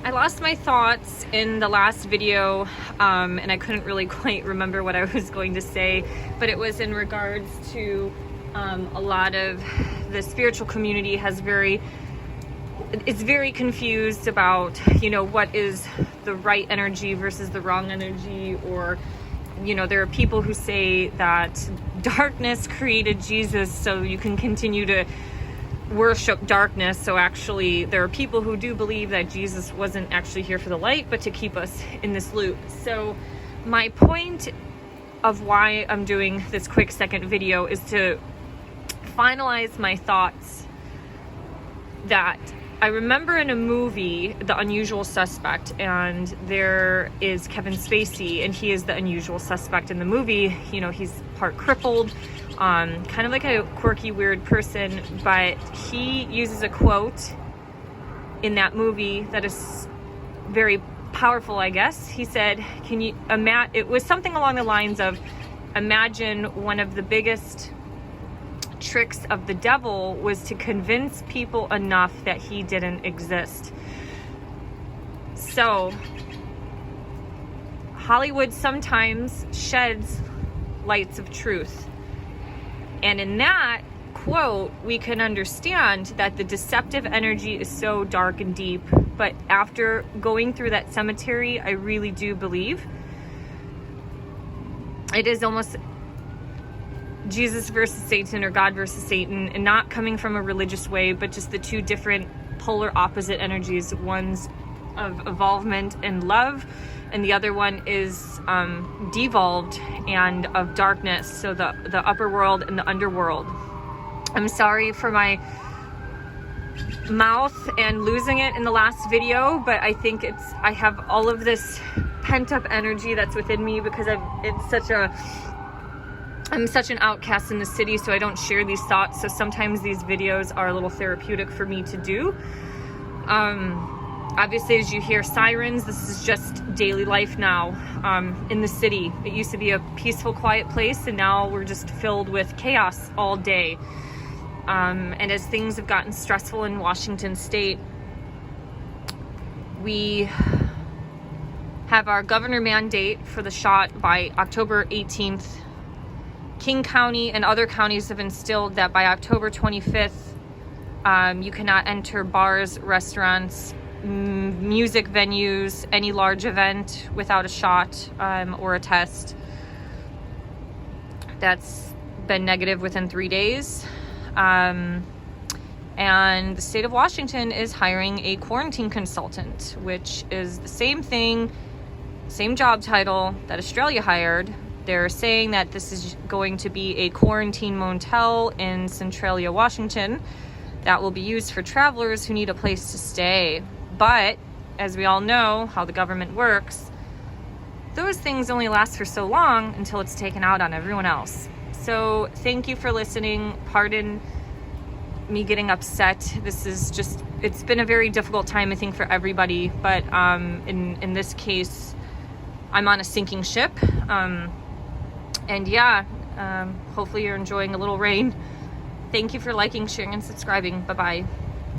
I lost my thoughts in the last video, and I couldn't really quite remember what I was going to say, but it was in regards to a lot of the spiritual community is very confused about, what is the right energy versus the wrong energy, or, there are people who say that darkness created Jesus so you can continue to worship darkness. So actually there are people who do believe that Jesus wasn't actually here for the light, but to keep us in this loop. So my point of why I'm doing this quick second video is to finalize my thoughts that I remember in a movie, The Unusual Suspect, and there is Kevin Spacey, and he is the unusual suspect in the movie. He's part crippled, kind of like a quirky, weird person, but he uses a quote in that movie that is very powerful, I guess. He said, it was something along the lines of, imagine one of the biggest tricks of the devil was to convince people enough that he didn't exist. So Hollywood sometimes sheds lights of truth. And in that quote, we can understand that the deceptive energy is so dark and deep. But after going through that cemetery, I really do believe it is almost Jesus versus Satan, or God versus Satan, and not coming from a religious way, but just the two different polar opposite energies. One's of evolvement and love, and the other one is devolved and of darkness. So the upper world and the underworld. I'm sorry for my mouth and losing it in the last video, but I think I have all of this pent up energy that's within me because I'm such an outcast in the city, so I don't share these thoughts. So sometimes these videos are a little therapeutic for me to do. Obviously, as you hear sirens, this is just daily life now in the city. It used to be a peaceful, quiet place, and now we're just filled with chaos all day. And as things have gotten stressful in Washington State, we have our governor mandate for the shot by October 18th. King County and other counties have instilled that by October 25th, you cannot enter bars, restaurants, music venues, any large event without a shot or a test that's been negative within 3 days. And the state of Washington is hiring a quarantine consultant, which is the same thing, same job title that Australia hired. They're saying that this is going to be a quarantine motel in Centralia, Washington, that will be used for travelers who need a place to stay. But as we all know how the government works, those things only last for so long until it's taken out on everyone else. So thank you for listening. Pardon me getting upset. It's been a very difficult time, I think, for everybody. But in this case, I'm on a sinking ship. And yeah, hopefully you're enjoying a little rain. Thank you for liking, sharing, and subscribing. Bye-bye.